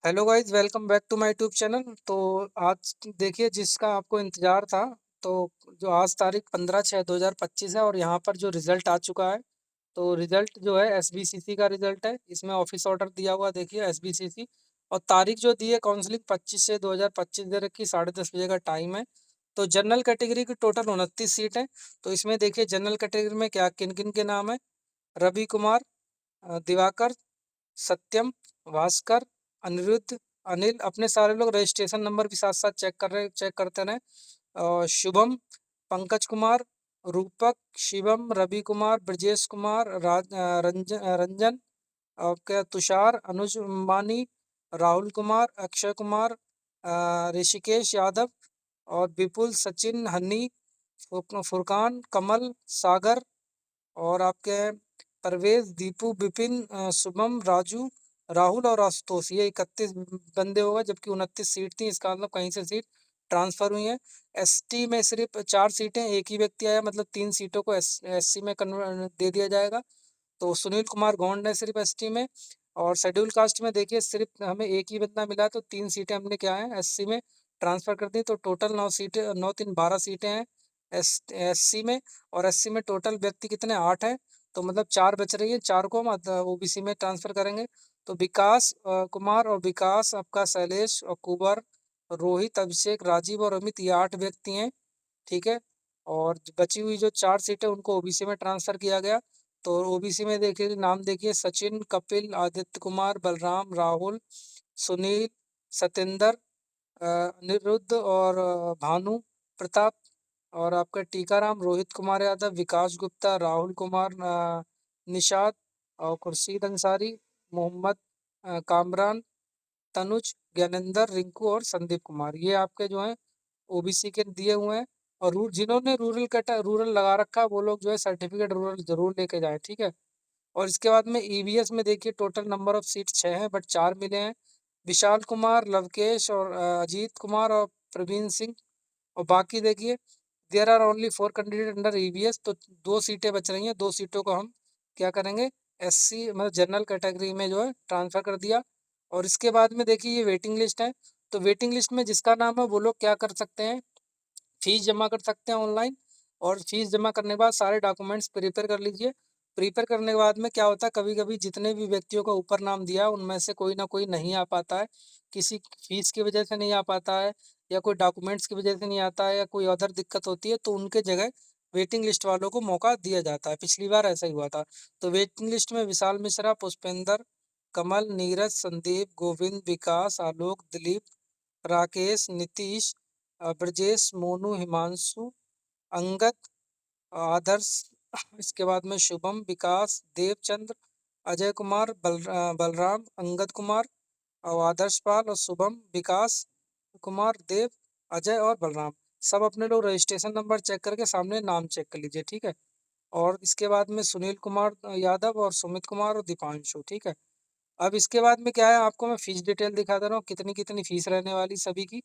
Hello guys, welcome back to my YouTube channel. तो आज देखिए, जिसका आपको इंतजार था, तो जो आज तारीख 15/6/2025 है और यहाँ पर जो रिजल्ट आ चुका है। तो रिजल्ट जो है एसबीसीसी का रिजल्ट है। इसमें ऑफिस ऑर्डर दिया हुआ देखिए एसबीसीसी। और तारीख जो दी है काउंसलिंग 25/6/2025 दे रखी, 10:30 बजे का टाइम है। तो जनरल कैटेगरी की टोटल 29 सीट है। तो इसमें देखिए जनरल कैटेगरी में क्या किन किन के नाम है। रवि कुमार, दिवाकर, सत्यम, भास्कर, अनिरुद्ध, अनिल। अपने सारे लोग रजिस्ट्रेशन नंबर भी साथ साथ चेक करते रहे। शुभम, पंकज कुमार, रूपक, शिवम, रवि कुमार, ब्रजेश कुमार, रंजन, और क्या तुषार, अनुज मानी, राहुल कुमार, अक्षय कुमार, ऋषिकेश यादव, और विपुल, सचिन, हनी, फुरकान, कमल, सागर, और आपके परवेज, दीपू, विपिन, शुभम, राजू, राहुल और आशुतोष। ये 31 बंदे होगा, जबकि 29 सीट थी। इसका मतलब कहीं से सीट ट्रांसफर हुई है। एसटी में सिर्फ 4 सीटें, एक ही व्यक्ति आया, मतलब 3 सीटों को एससी में कन्वर्ट दे दिया जाएगा। तो सुनील कुमार गौंड है सिर्फ एसटी में। और शेड्यूल कास्ट में देखिए सिर्फ हमें एक ही बंदा मिला है, तो 3 सीटें हमने क्या है एससी में ट्रांसफर कर दी। तो टोटल 9 सीटें, 9 3 12 सीटें हैं एससी में। और एससी में टोटल व्यक्ति कितने, 8 हैं। तो मतलब 4 बच रही है, 4 को हम ओबीसी में ट्रांसफर करेंगे। तो विकास कुमार और विकास, आपका शैलेश और कुबर, रोहित, अभिषेक, राजीव और अमित, ये 8 व्यक्ति हैं। ठीक है। और बची हुई जो 4 सीटें उनको ओबीसी में ट्रांसफर किया गया। तो ओबीसी में देखिए नाम देखिए, सचिन, कपिल, आदित्य कुमार, बलराम, राहुल, सुनील, सतेंद्र, अनिरुद्ध और भानु प्रताप, और आपका टीकाराम, रोहित कुमार यादव, विकास गुप्ता, राहुल कुमार, निषाद, और खुर्शीद अंसारी, मोहम्मद कामरान, तनुज, ज्ञानेंद्र, रिंकू और संदीप कुमार। ये आपके जो हैं ओबीसी के दिए हुए हैं। और जिन्होंने रूरल लगा रखा है, वो लोग जो है सर्टिफिकेट रूरल जरूर लेके जाए, ठीक है। और इसके बाद में ईवीएस में देखिए टोटल नंबर ऑफ सीट 6 हैं, बट 4 मिले हैं। विशाल कुमार, लवकेश और अजीत कुमार और प्रवीण सिंह। और बाकी देखिए there are only 4 candidate under EVS. तो 2 सीटें बच रही हैं, 2 सीटों को हम क्या करेंगे, एससी मतलब जनरल कैटेगरी में जो है ट्रांसफर कर दिया। और इसके बाद में देखिए ये वेटिंग लिस्ट है। तो वेटिंग लिस्ट में जिसका नाम है वो लोग क्या कर सकते हैं, फीस जमा कर सकते हैं ऑनलाइन। और फीस जमा करने के बाद सारे डॉक्यूमेंट्स प्रिपेयर कर लीजिए। प्रिपेयर करने के बाद में क्या होता है, कभी कभी जितने भी व्यक्तियों का ऊपर नाम दिया है उनमें से कोई ना कोई नहीं आ पाता है। किसी फीस की वजह से नहीं आ पाता है, या कोई डॉक्यूमेंट्स की वजह से नहीं आता है, या कोई अदर दिक्कत होती है, तो उनके जगह वेटिंग लिस्ट वालों को मौका दिया जाता है। पिछली बार ऐसा ही हुआ था। तो वेटिंग लिस्ट में विशाल मिश्रा, पुष्पेंद्र, कमल, नीरज, संदीप, गोविंद, विकास, आलोक, दिलीप, राकेश, नीतीश, ब्रजेश, मोनू, हिमांशु, अंगद, आदर्श, इसके बाद में शुभम, विकास, देवचंद्र, अजय कुमार, बलराम, अंगद कुमार, और आदर्श पाल और शुभम, विकास कुमार, देव, अजय और बलराम। सब अपने लोग रजिस्ट्रेशन नंबर चेक करके सामने नाम चेक कर लीजिए, ठीक है। और इसके बाद में सुनील कुमार यादव और सुमित कुमार और दीपांशु, ठीक है। अब इसके बाद में क्या है, आपको मैं फीस डिटेल दिखा दे रहा हूँ, कितनी कितनी फीस रहने वाली सभी की,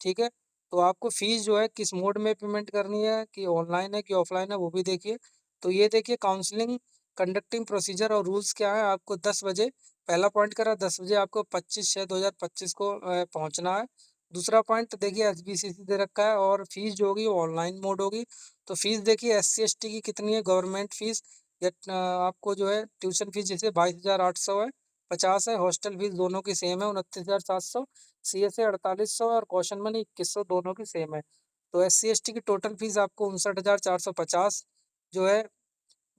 ठीक है। तो आपको फीस जो है किस मोड में पेमेंट करनी है, कि ऑनलाइन है कि ऑफलाइन है, वो भी देखिए। तो ये देखिए काउंसलिंग कंडक्टिंग प्रोसीजर और रूल्स क्या है। आपको 10 बजे पहला पॉइंट करा, 10 बजे आपको 25/6/2025 को पहुंचना है। दूसरा पॉइंट देखिए एसबीसीसी दे रखा है, और फीस जो होगी वो ऑनलाइन मोड होगी। तो फीस देखिए एससी एसटी की कितनी है, गवर्नमेंट फीस या आपको जो है ट्यूशन फीस जैसे 22,800 है, 50 है। हॉस्टल फीस दोनों की सेम है, 29,700। सीएसए 4800 और कौशन मनी 2100, दोनों की सेम है। तो एस सी एस टी की टोटल फीस आपको 59,450 जो है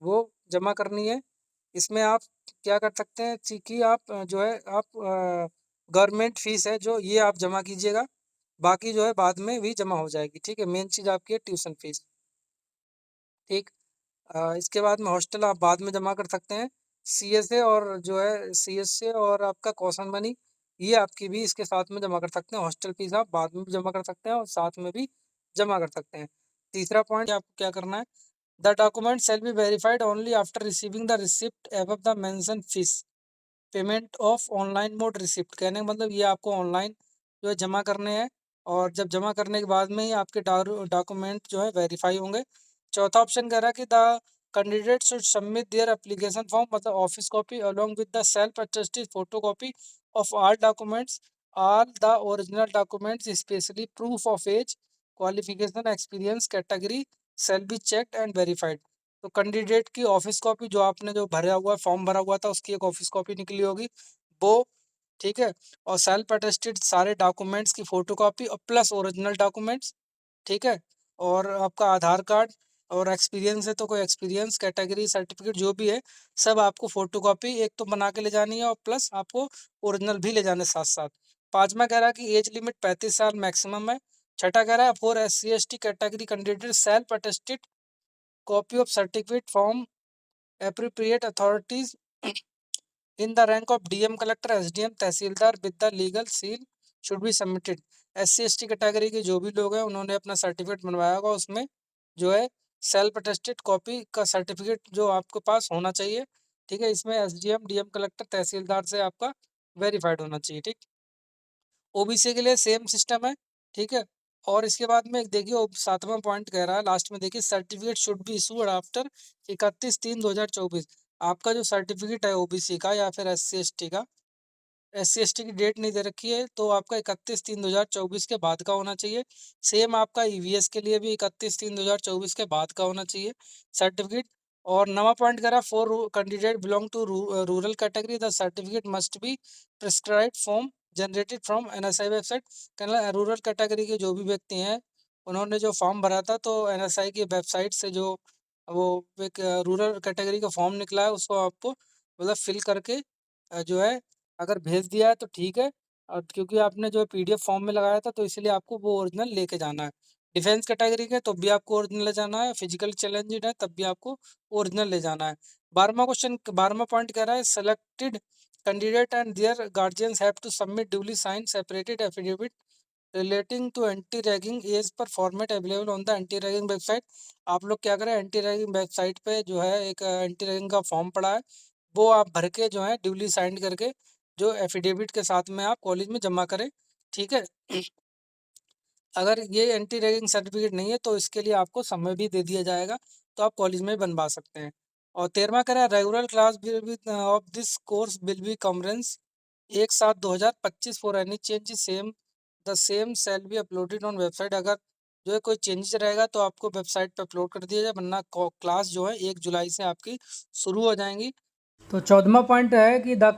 वो जमा करनी है। इसमें आप क्या कर सकते हैं कि आप जो है आप गवर्नमेंट फीस है जो ये आप जमा कीजिएगा। बाकी जो है बाद में भी जमा हो जाएगी, ठीक है। मेन चीज़ आपकी है ट्यूशन फीस, ठीक। इसके बाद में हॉस्टल आप बाद में जमा कर सकते हैं। सीएसए और जो है सीएसए और आपका कौशन मनी, ये आपकी भी इसके साथ में जमा कर सकते हैं। हॉस्टल फीस आप बाद में भी जमा कर सकते हैं और साथ में भी जमा कर सकते हैं। तीसरा पॉइंट आपको क्या करना है, the document shall be verified only after receiving the receipt above the mention fees payment of online mode receipt. कहने का मतलब ये आपको ऑनलाइन जो है जमा करने हैं, और जब जमा करने के बाद में ही आपके डॉक्यूमेंट जो है वेरीफाई होंगे। चौथा ऑप्शन कह रहा है कि the candidate should submit their application form मतलब office copy along with the self attested photo copy of all documents, all the original documents, especially proof of age, qualification, experience category shall be checked and verified. तो candidate की office copy जो आपने जो भरा हुआ form भरा हुआ था उसकी एक ऑफिस कॉपी निकली होगी वो, ठीक है। और सेल्फ अटेस्टेड सारे डॉक्यूमेंट्स की फोटोकॉपी और प्लस ओरिजिनल डॉक्यूमेंट्स, ठीक है। और आपका आधार कार्ड, और एक्सपीरियंस है तो कोई एक्सपीरियंस कैटेगरी सर्टिफिकेट जो भी है सब आपको फोटोकॉपी एक तो बना के ले जानी है और प्लस आपको ओरिजिनल भी ले जाने साथ साथ। पांचवा कह रहा है कि एज लिमिट 35 साल मैक्सिमम है। छठा कह रहा है for SC ST category candidate self attested copy of certificate from appropriate authorities in the rank of DM collector SDM tehsildar with the legal seal should be submitted. SC ST category के जो भी लोग हैं उन्होंने अपना certificate बनवाया होगा उसमें जो है सेल्फ अटेस्टेड कॉपी का सर्टिफिकेट जो आपके पास होना चाहिए, ठीक है। इसमें SDM DM कलेक्टर तहसीलदार से आपका वेरीफाइड होना चाहिए, ठीक। OBC के लिए सेम सिस्टम है, ठीक है। और इसके बाद में देखिए सातवां पॉइंट कह रहा है लास्ट में, देखिए certificate should be issued after 31/3/2024। आपका जो सर्टिफिकेट है OBC का या फिर SC ST का, SC ST की डेट नहीं दे रखी है तो आपका 31/3/2024 के बाद का होना चाहिए। सेम आपका EVS के लिए भी 31/3/2024 के बाद का होना चाहिए सर्टिफिकेट। और नवा पॉइंट करा for candidate belong to rural category the certificate must be prescribed form generated from NSI website. कहना रूरल कैटेगरी के जो भी व्यक्ति हैं उन्होंने जो फॉर्म भरा था तो NSI की वेबसाइट से जो वो एक रूरल कैटेगरी का फॉर्म निकला है उसको आपको मतलब फिल करके जो है अगर भेज दिया है तो ठीक है। और क्योंकि आपने जो PDF फॉर्म में लगाया था तो इसलिए आपको वो ओरिजिनल लेके जाना है। डिफेंस कैटेगरी के तो भी आपको ओरिजिनल ले जाना है, फिजिकल चैलेंज्ड है तब भी आपको ओरिजिनल ले जाना है। 12वां पॉइंट कह रहा है selected candidate and their guardians have to submit duly sign separated affidavit relating to anti ragging as per format available on the anti ragging website. आप लोग क्या करें, एंटी रैगिंग वेबसाइट पे जो है एक एंटी रैगिंग का फॉर्म पड़ा है वो आप भर के जो है ड्यूली साइन करके जो एफिडेविट के साथ में आप कॉलेज में जमा करें, ठीक है। अगर ये एंटी रैगिंग सर्टिफिकेट नहीं है तो इसके लिए आपको समय भी दे दिया जाएगा तो आप कॉलेज में बनवा सकते हैं। और 13वां कह रहा है regular class will be off this course will be commence 1/7/2025 for any change same the same shall be uploaded on website. अगर जो है कोई चेंजेस रहेगा तो आपको वेबसाइट पे अपलोड कर दिया जाए, वरना क्लास जो है 1 जुलाई से आपकी शुरू हो जाएंगी। तो 14वां पॉइंट है कि the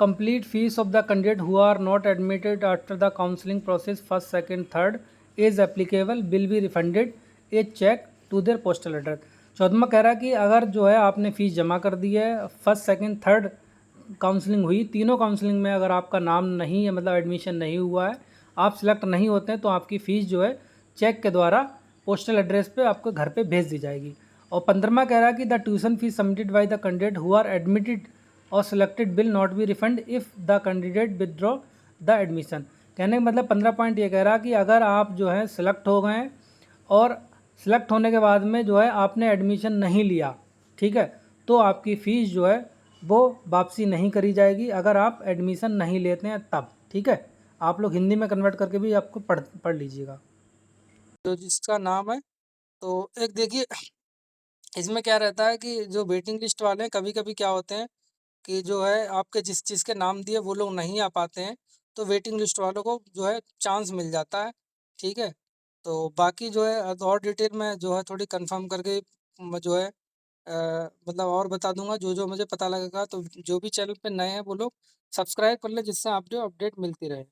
complete fees of the candidate who are not admitted after the counselling process first second third is applicable will be refunded a cheque to their postal address. 14वां कह रहा है कि अगर जो है आपने फ़ीस जमा कर दी है, फर्स्ट सेकंड थर्ड काउंसलिंग हुई, तीनों काउंसलिंग में अगर आपका नाम नहीं है मतलब एडमिशन नहीं हुआ है, आप सिलेक्ट नहीं होते हैं तो आपकी फ़ीस जो है चेक के द्वारा पोस्टल एड्रेस पे आपके घर पे भेज दी जाएगी। और 15वां कह रहा है कि the tuition fees submitted by the candidate who are admitted और selected will not be refund if the candidate withdraw the admission. कहने का मतलब 15 पॉइंट ये कह रहा है कि अगर आप जो है सिलेक्ट हो गए हैं और सिलेक्ट होने के बाद में जो है आपने एडमिशन नहीं लिया, ठीक है, तो आपकी फ़ीस जो है वो वापसी नहीं करी जाएगी अगर आप एडमिशन नहीं लेते हैं तब, ठीक है। आप लोग हिंदी में कन्वर्ट करके भी आपको पढ़ लीजिएगा जो जिसका नाम है। तो एक देखिए इसमें क्या रहता है कि जो वेटिंग लिस्ट वाले हैं कभी कभी क्या होते हैं कि जो है आपके जिस चीज़ के नाम दिए वो लोग नहीं आ पाते हैं तो वेटिंग लिस्ट वालों को जो है चांस मिल जाता है, ठीक है। तो बाकी जो है और डिटेल में जो है थोड़ी कंफर्म करके जो है मतलब और बता दूंगा जो जो मुझे पता लगेगा। तो जो भी चैनल पे नए हैं वो लोग सब्सक्राइब कर ले जिससे आप जो अपडेट मिलती रहे।